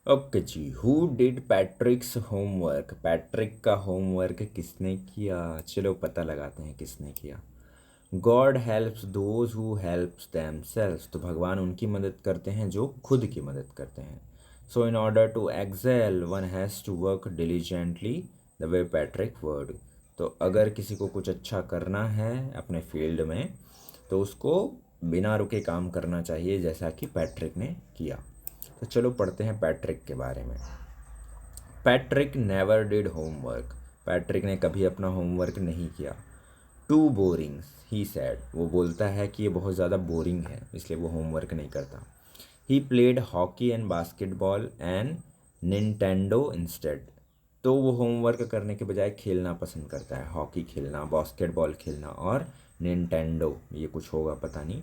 Okay जी, who did Patrick's homework? Patrick का homework किसने किया? चलो पता लगाते हैं किसने किया। God helps those who helps themselves, तो भगवान उनकी मदद करते हैं जो खुद की मदद करते हैं। So in order to excel one has to work diligently the way Patrick worked. तो अगर किसी को कुछ अच्छा करना है अपने फील्ड में तो उसको बिना रुके काम करना चाहिए, जैसा कि पैट्रिक ने किया। तो चलो पढ़ते हैं पैट्रिक के बारे में। Patrick never did homework, Patrick ने कभी अपना होमवर्क नहीं किया। टू बोरिंग ही सैड, वो बोलता है कि ये बहुत ज़्यादा बोरिंग है इसलिए वो होमवर्क नहीं करता। He played hockey and basketball and Nintendo instead, तो वो होमवर्क करने के बजाय खेलना पसंद करता है, हॉकी खेलना, बास्केटबॉल खेलना और निंटेंडो, ये कुछ होगा पता नहीं।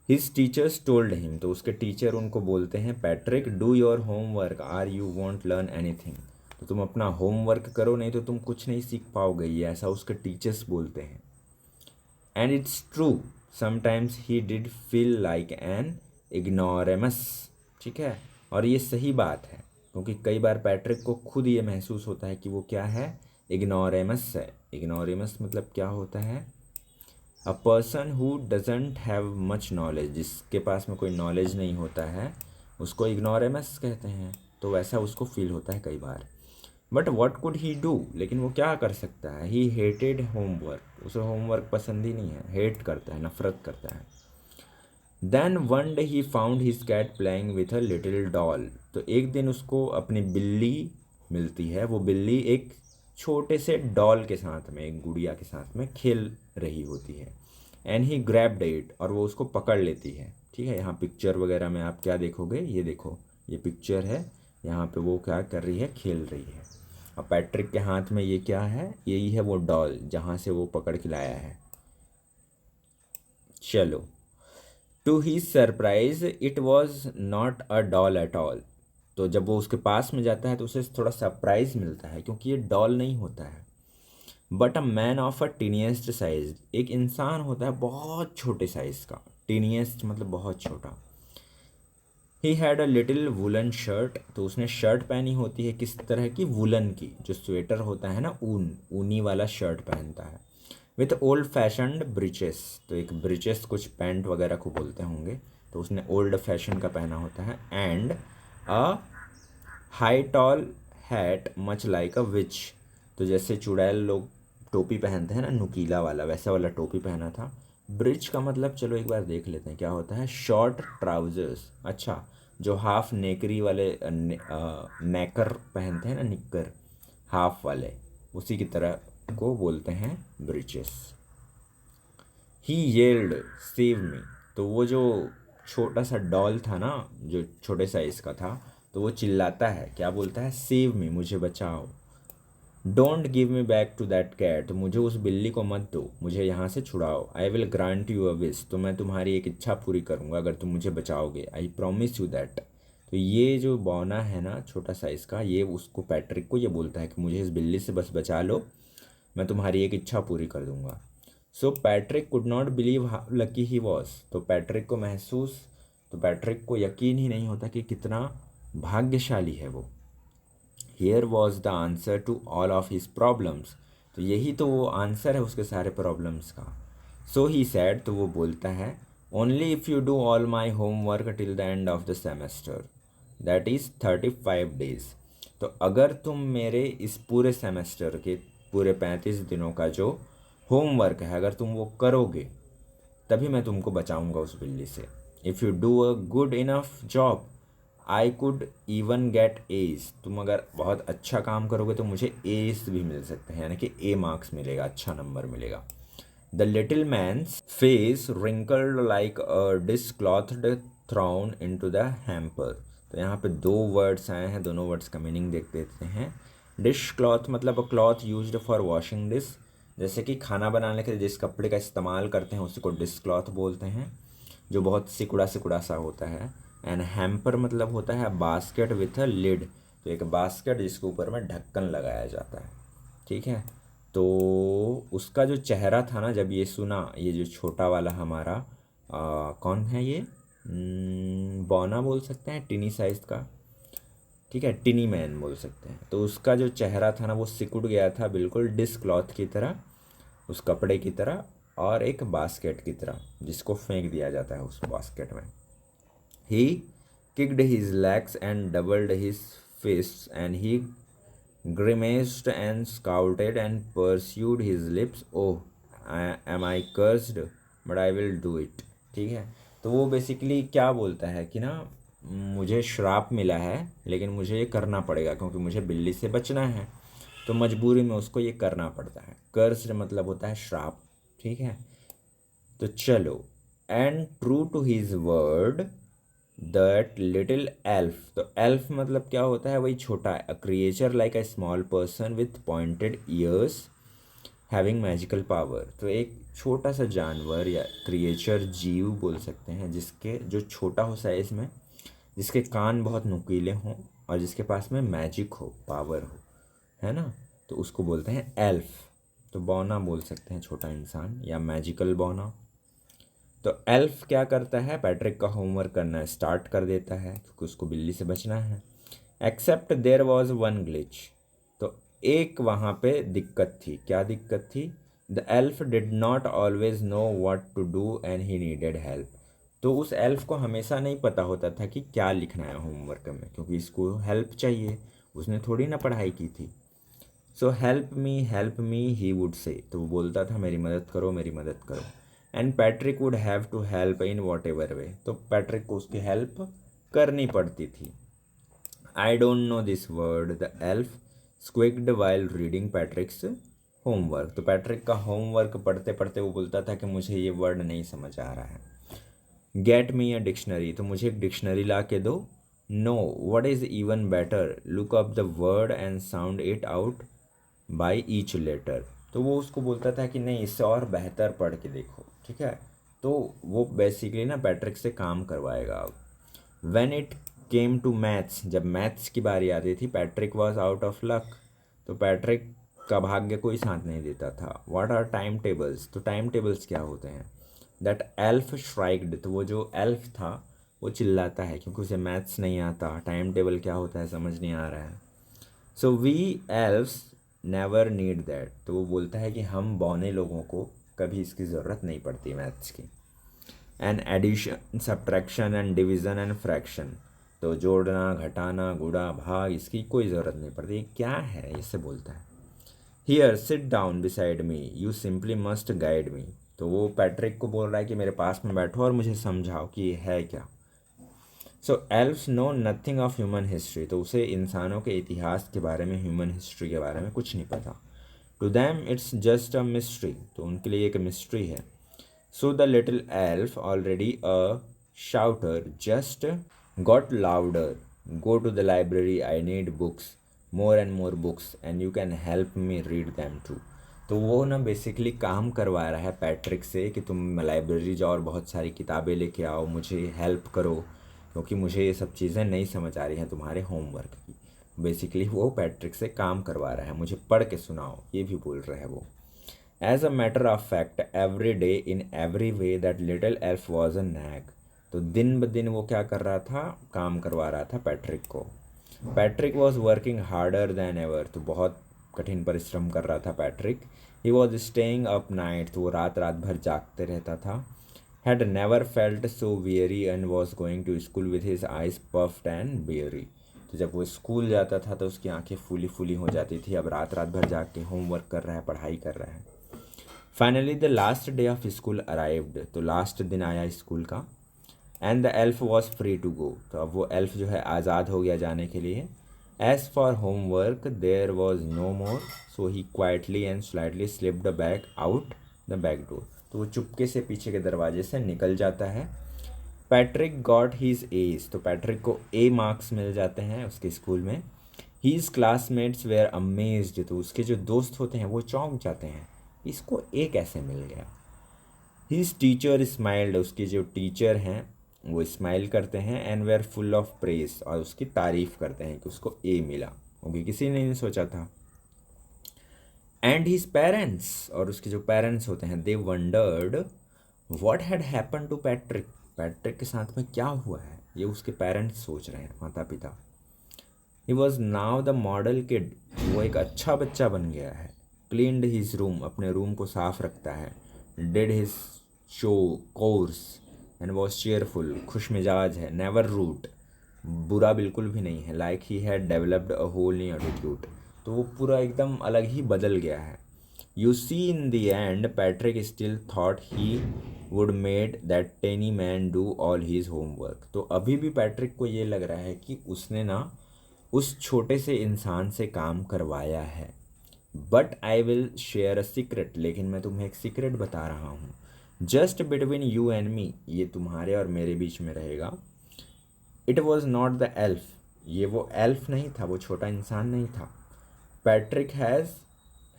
हिज टीचर्स टोल्ड हिम, तो उसके टीचर उनको बोलते हैं, Patrick do your homework are you want learn anything, तो तुम अपना होमवर्क करो नहीं तो तुम कुछ नहीं सीख पाओगे, ये ऐसा उसके टीचर्स बोलते हैं। And it's true sometimes he did feel like an ignoramus, ठीक है, और ये सही बात है क्योंकि कई बार पैट्रिक को खुद ये महसूस होता है कि वो क्या है, इग्नोरेमस है। इग्नोरेमस मतलब क्या होता है? A person who doesn't have much knowledge, जिसके पास में कोई नॉलेज नहीं होता है उसको इग्नोरेमस कहते हैं। तो वैसा उसको फील होता है कई बार। But what could he do, लेकिन वो क्या कर सकता है? ही हेटेड होमवर्क, उसे होमवर्क पसंद ही नहीं है, हेट करता है, नफरत करता है। Then one day he found his cat playing with a little doll, तो एक दिन उसको अपनी बिल्ली मिलती है, वो बिल्ली एक छोटे से डॉल के साथ में, एक गुड़िया के साथ में खेल रही होती है। एंड ही ग्रैब्ड इट, और वो उसको पकड़ लेती है, ठीक है। यहाँ पिक्चर वगैरह में आप क्या देखोगे, ये देखो, ये पिक्चर है, यहाँ पे वो क्या कर रही है, खेल रही है। अब पैट्रिक के हाथ में ये क्या है? यही है वो डॉल जहाँ से वो पकड़ के लाया है। चलो, to he surprise it was not a doll at all, तो जब वो उसके पास में जाता है तो उसे थोड़ा सरप्राइज मिलता है क्योंकि ये डॉल नहीं होता है। But a man of a tiniest size, एक इंसान होता है बहुत छोटे साइज का, टीनिएस्ट मतलब बहुत छोटा। He had a little woollen shirt, तो उसने शर्ट पहनी होती है किस तरह की? वुलन की, जो स्वेटर होता है ना, ऊन, ऊनी वाला शर्ट पहनता है। विथ ओल्ड फैशनड ब्रिचेस, तो एक ब्रिचेस कुछ पैंट वगैरह को बोलते होंगे, तो उसने ओल्ड फैशन का पहना होता है। And a high tall hat much like a witch, तो जैसे चुड़ैल लोग टोपी पहनते हैं ना, नुकीला वाला, वैसा वाला टोपी पहना था। ब्रिज का मतलब चलो एक बार देख लेते हैं क्या होता है। शॉर्ट ट्राउजर्स, अच्छा, जो हाफ नेकरी वाले नेकर पहनते हैं ना, निक्कर हाफ वाले, उसी की तरह को बोलते हैं ब्रिचेस। ही येल्ड सेव मी, तो वो जो छोटा सा डॉल था ना, जो छोटे साइज का था, तो वो चिल्लाता है, क्या बोलता है? सेव मी, मुझे बचाओ। Don't give me back to that cat, तो मुझे उस बिल्ली को मत दो, मुझे यहाँ से छुड़ाओ। I will grant you a wish, तो मैं तुम्हारी एक इच्छा पूरी करूँगा अगर तुम मुझे बचाओगे। आई प्रॉमिस यू दैट, तो ये जो बौना है ना छोटा साइज का, ये उसको, पैट्रिक को ये बोलता है कि मुझे इस बिल्ली से बस बचा लो, मैं तुम्हारी एक इच्छा पूरी कर दूंगा। So Patrick could not believe how lucky he was, तो पैट्रिक को यकीन ही नहीं होता कि कितना भाग्यशाली है वो। Here was the answer to all of his problems, तो यही तो वो आंसर है उसके सारे प्रॉब्लम्स का। सो ही सैड, तो वो बोलता है, only if you do all my homework till the end of the semester, that is 35 days, तो अगर तुम मेरे इस पूरे सेमेस्टर के पूरे 35 दिनों का जो होमवर्क है अगर तुम वो करोगे, तभी मैं तुमको बचाऊंगा उस बिल्ली से। If you do a good enough job I could even get A's, तुम अगर बहुत अच्छा काम करोगे तो मुझे एज भी मिल सकते हैं, यानी कि ए मार्क्स मिलेगा, अच्छा नंबर मिलेगा। The little man's face wrinkled like a dishcloth thrown into the hamper, तो यहाँ पे दो वर्ड्स आए हैं, दोनों वर्ड्स का मीनिंग देख देते हैं। डिश क्लॉथ मतलब cloth used for washing dish, जैसे कि खाना बनाने के लिए जिस कपड़े का इस्तेमाल करते हैं उसी को डिश क्लॉथ बोलते हैं, जो बहुत सिकुड़ा सिकुड़ा सा होता है। एंड हैम्पर मतलब होता है बास्केट विथ अ लिड, तो एक बास्केट जिसके ऊपर में ढक्कन लगाया जाता है, ठीक है। तो उसका जो चेहरा था ना, जब ये सुना, ये जो छोटा वाला हमारा कौन है ये, बौना बोल सकते हैं, टिनी साइज का, ठीक है, टिनी मैन बोल सकते हैं। तो उसका जो चेहरा था ना वो सिकुड़ गया था बिल्कुल डिस क्लॉथ की तरह, उस कपड़े की तरह, और एक बास्केट की तरह जिसको फेंक दिया जाता है उस बास्केट में। ही kicked his legs and doubled his fists, and he grimaced and scowled and pursued his lips. Oh, am I cursed? But I will do it. ठीक है, तो वो बेसिकली क्या बोलता है कि ना मुझे श्राप मिला है लेकिन मुझे ये करना पड़ेगा क्योंकि मुझे बिल्ली से बचना है, तो मजबूरी में उसको ये करना पड़ता है। कर्स्ड मतलब होता है श्राप। ठीक है, तो चलो, and true to his word that little elf, तो एल्फ मतलब क्या होता है, वही छोटा है। A creature like a small person with pointed ears having magical power, तो एक छोटा सा जानवर या क्रिएचर, जीव बोल सकते हैं, जिसके जो छोटा हो साइज में, जिसके कान बहुत नुकीले हों और जिसके पास में मैजिक हो, पावर हो, है ना, तो उसको बोलते हैं एल्फ। तो बौना बोल सकते हैं, छोटा इंसान या मैजिकल बौना। तो एल्फ क्या करता है, पैट्रिक का होमवर्क करना स्टार्ट कर देता है क्योंकि उसको बिल्ली से बचना है। Except there was one glitch, तो एक वहाँ पे दिक्कत थी। क्या दिक्कत थी? The elf did not always know what to do and he needed help, तो उस एल्फ को हमेशा नहीं पता होता था कि क्या लिखना है होमवर्क में, क्योंकि इसको हेल्प चाहिए, उसने थोड़ी ना पढ़ाई की थी। So help me he would say, तो वो बोलता था मेरी मदद करो, मेरी मदद करो। And Patrick would have to help in whatever way, तो पैट्रिक को उसकी हेल्प करनी पड़ती थी। I don't know this word, the elf squeaked while reading Patrick's homework, तो पैट्रिक का होमवर्क पढ़ते पढ़ते वो बोलता था कि मुझे ये वर्ड नहीं समझ आ रहा है। गेट मी अ डिक्शनरी, तो मुझे एक डिक्शनरी ला के दो। No, what is even better, look up the word and sound it out by each letter, तो वो उसको बोलता था कि नहीं, इससे और बेहतर पढ़ के देखो। ठीक है, तो वो बेसिकली ना पैट्रिक से काम करवाएगा अब। When it came to maths, जब मैथ्स की बारी आती थी, Patrick was out of luck, तो पैट्रिक का भाग्य कोई साथ नहीं देता था। व्हाट आर टाइम टेबल्स, तो टाइम टेबल्स क्या होते हैं? दैट एल्फ श्राइक्ड, तो वो जो एल्फ था वो चिल्लाता है क्योंकि उसे मैथ्स नहीं आता, टाइम टेबल क्या होता है समझ नहीं आ रहा है। So we elves never need that, तो वो बोलता है कि हम बौने लोगों को कभी इसकी ज़रूरत नहीं पड़ती मैथ्स की। And addition, subtraction and division and fraction, तो जोड़ना, घटाना, गुणा, भाग, इसकी कोई ज़रूरत नहीं पड़ती। ये क्या है, इससे बोलता है। Here sit down beside me, you simply must guide me, तो वो पैट्रिक को बोल रहा है कि मेरे पास में बैठो और मुझे समझाओ कि ये है क्या। So elves know nothing of human history, तो उसे इंसानों के इतिहास के बारे में, ह्यूमन हिस्ट्री के बारे में कुछ नहीं पता। To them it's just a mystery, तो उनके लिए एक मिस्ट्री है। So the little elf already a shouter just got louder, go to the library, I need books, more and more books, and you can help me read them too, तो वो ना basically काम करवा रहा है Patrick से कि तुम लाइब्रेरी जाओ और बहुत सारी किताबें लेके आओ, मुझे हेल्प करो क्योंकि मुझे ये सब चीज़ें नहीं समझ आ रही हैं तुम्हारे होमवर्क की। बेसिकली वो पैट्रिक से काम करवा रहा है, मुझे पढ़ के सुनाओ, ये भी बोल रहे हैं वो। As a matter of fact every day in every way that little elf was a nag, तो दिन ब दिन वो क्या कर रहा था, काम करवा रहा था पैट्रिक को। Patrick was working harder than ever, तो बहुत कठिन परिश्रम कर रहा था Patrick. He was staying up night, तो वो रात रात भर जागते रहता था। Had never felt so weary and was going to school with his eyes puffed and beery, तो जब वो स्कूल जाता था तो उसकी आंखें फूली फूली हो जाती थी। अब रात रात भर जाग के होमवर्क कर रहा है, पढ़ाई कर रहा है। Finally the last day of school arrived, तो लास्ट दिन आया स्कूल का। And the elf was free to go, तो अब वो एल्फ जो है आज़ाद हो गया जाने के लिए। As for homework there was no more, so he quietly and slightly slipped back out the back door, तो वो चुपके से पीछे के दरवाजे से निकल जाता है। पैट्रिक गॉट हीज एज, तो पैट्रिक को ए मार्क्स मिल जाते हैं उसके स्कूल में। हीज क्लासमेट्स वेयर अमेज्ड, तो उसके जो दोस्त होते हैं वो चौंक जाते हैं, इसको ए कैसे मिल गया। हिज टीचर स्माइल्ड, उसके जो टीचर हैं वो स्माइल करते हैं। And were full of praise, और उसकी तारीफ करते हैं कि उसको ए मिला, क्योंकि किसी ने नहीं सोचा था। एंड हिज पेरेंट्स, और उसके जो पेरेंट्स होते हैं, they wondered what had happen to Patrick, Patrick के साथ में क्या हुआ है, ये उसके पेरेंट्स सोच रहे हैं, माता पिता। He was now the model kid, वो एक अच्छा बच्चा बन गया है। क्लीन्ड हिज रूम, अपने रूम को साफ रखता है। Did his show course and was cheerful, खुश मिजाज है। नेवर रूट, बुरा बिल्कुल भी नहीं है। Like he had developed a whole new attitude, तो वो पूरा एकदम अलग ही बदल गया है। You see in the end Patrick still thought he would made that tiny man do all his homework, तो अभी भी पैट्रिक को ये लग रहा है कि उसने ना उस छोटे से इंसान से काम करवाया है। But I will share a secret, लेकिन मैं तुम्हें एक सीक्रेट बता रहा हूँ। Just between you and me, ये तुम्हारे और मेरे बीच में रहेगा। It was not the elf, ये वो एल्फ नहीं था, वो छोटा इंसान नहीं था। Patrick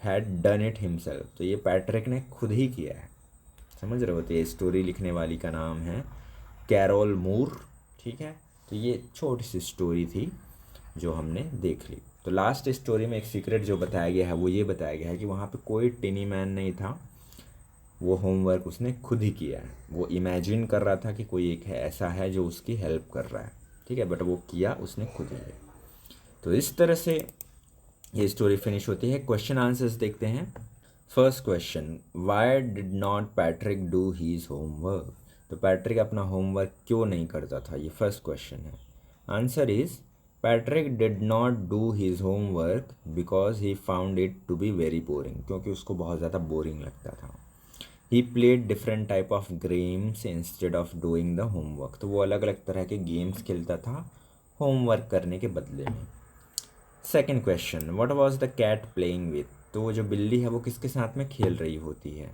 had done it himself, तो ये पैट्रिक ने खुद ही किया है। समझ रहे हो? तो ये स्टोरी लिखने वाली का नाम है कैरोल मूर। ठीक है, तो ये छोटी सी स्टोरी थी जो हमने देख ली। तो लास्ट स्टोरी में एक सीक्रेट जो बताया गया है वो ये बताया गया है कि वहाँ पे कोई टिनी मैन नहीं था, वो होमवर्क उसने खुद ही किया है। वो इमेजिन कर रहा था कि कोई एक है ऐसा है जो उसकी हेल्प कर रहा है, ठीक है, बट वो किया उसने खुद ही है। तो इस तरह से ये स्टोरी फिनिश होती है। क्वेश्चन आंसर्स देखते हैं। First question, why did not Patrick do his homework, तो पैट्रिक अपना होमवर्क क्यों नहीं करता था, ये फर्स्ट क्वेश्चन है। Answer is Patrick did not do his homework because he found it to be very boring, क्योंकि उसको बहुत ज़्यादा बोरिंग लगता था। He played different type of games instead of doing the homework, तो वो अलग अलग तरह के गेम्स खेलता था होमवर्क करने के बदले में। Second question, what was the cat playing with, तो वो जो बिल्ली है वो किसके साथ में खेल रही होती है।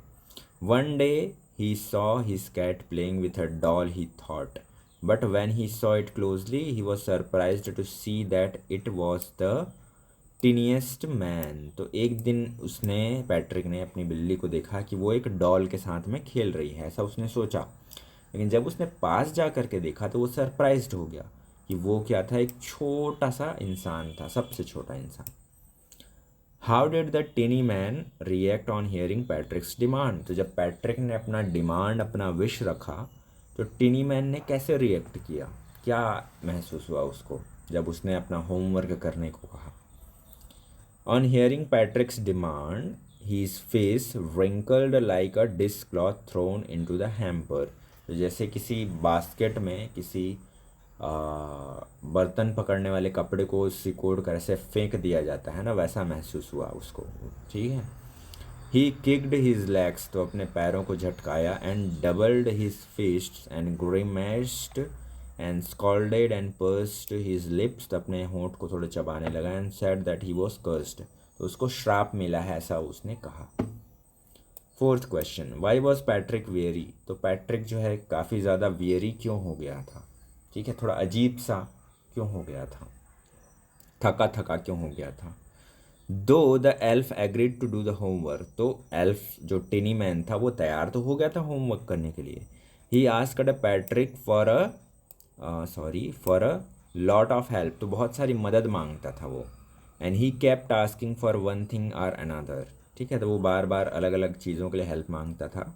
One day he saw his cat playing with a doll he thought, but when he saw it closely he was surprised to see that it was the tiniest man, तो एक दिन उसने पैट्रिक ने अपनी बिल्ली को देखा कि वो एक डॉल के साथ में खेल रही है, ऐसा उसने सोचा। लेकिन जब उसने पास जा करके देखा तो वो सरप्राइज्ड हो गया कि वो क्या था, एक छोटा सा इंसान था, सबसे छोटा इंसान। How did the टिनी man react on hearing पैट्रिक्स demand, तो जब पैट्रिक ने अपना डिमांड, अपना विश रखा, तो टिनी मैन ने कैसे रिएक्ट किया, क्या महसूस हुआ उसको जब उसने अपना होमवर्क करने को कहा। On hearing Patrick's demand, his face wrinkled like a dishcloth thrown into the hamper, तो जैसे किसी बास्केट में किसी बर्तन पकड़ने वाले कपड़े को सिकोड़ कर ऐसे फेंक दिया जाता है ना, वैसा महसूस हुआ उसको। ठीक है। ही किक्ड हिज लेग्स, तो अपने पैरों को झटकाया। And doubled his fists and grimaced and scowled and pursed his lips, तो अपने होंठ को थोड़े चबाने लगा। And said that he was cursed, तो उसको श्राप मिला है, ऐसा उसने कहा। Fourth question, why was Patrick very, तो पैट्रिक जो है काफ़ी ज़्यादा वेरी क्यों हो गया था। ठीक है, थोड़ा अजीब सा क्यों हो गया था, थका थका क्यों हो गया था। Though the elf agreed to do the homework, तो एल्फ जो टिनी मैन था वो तैयार तो हो गया था होमवर्क करने के लिए। He asked a Patrick for a lot of help, तो बहुत सारी मदद मांगता था वो। And he kept asking for one thing और अनदर, ठीक है, तो वो बार बार अलग अलग चीज़ों के लिए हेल्प मांगता था।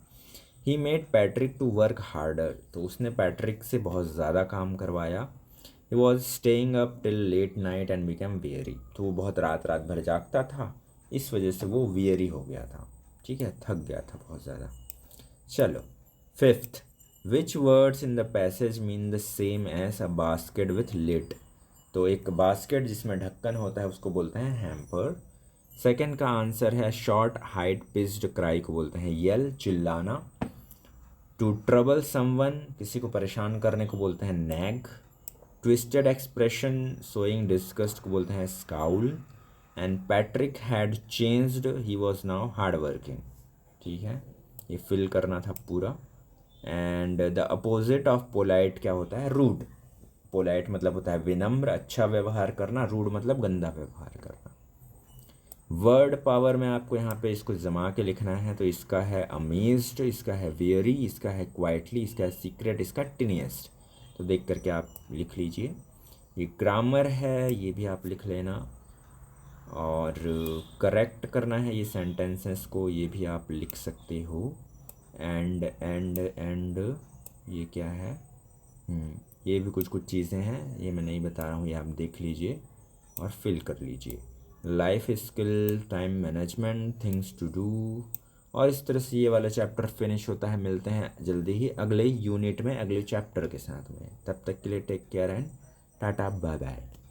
He made Patrick to work harder, तो उसने पैट्रिक से बहुत ज़्यादा काम करवाया। He was staying up till late night and become weary, तो वो बहुत रात रात भर जागता था, इस वजह से वो वियरी हो गया था। ठीक है, थक गया था बहुत ज़्यादा। चलो, fifth, which words in the passage mean the same as a basket with lid, तो एक बास्केट जिसमें ढक्कन होता है उसको बोलते हैं हैम्पर। सेकेंड का आंसर है शॉर्ट हाइट पिच्ड क्राई को बोलते हैं येल, चिल्लाना। टू ट्रबल समवन, किसी को परेशान करने को बोलते हैं nag. Twisted expression showing disgust को बोलते हैं scowl. And Patrick had changed, he was now hard working. ठीक है, ये फिल करना था पूरा। And the opposite of polite क्या होता है, रूड। पोलाइट मतलब होता है विनम्र, अच्छा व्यवहार करना। रूड मतलब गंदा व्यवहार करना। वर्ड पावर में आपको यहाँ पे इसको जमा के लिखना है, तो इसका है अमेज्ड, इसका है वेरी, इसका है क्वाइटली, इसका है सीक्रेट, इसका टिनिएस्ट। तो देख करके आप लिख लीजिए। ये ग्रामर है, ये भी आप लिख लेना। और करेक्ट करना है ये सेंटेंसेस को, ये भी आप लिख सकते हो। एंड ये क्या है, ये भी कुछ कुछ चीज़ें हैं, ये मैं नहीं बता रहा हूँ, ये आप देख लीजिए। और फिल कर लीजिए। Life skill, time management, things to do. और इस तरह से ये वाला चैप्टर फिनिश होता है। मिलते हैं जल्दी ही अगले यूनिट में अगले चैप्टर के साथ में। तब तक के लिए take care and tata bye bye.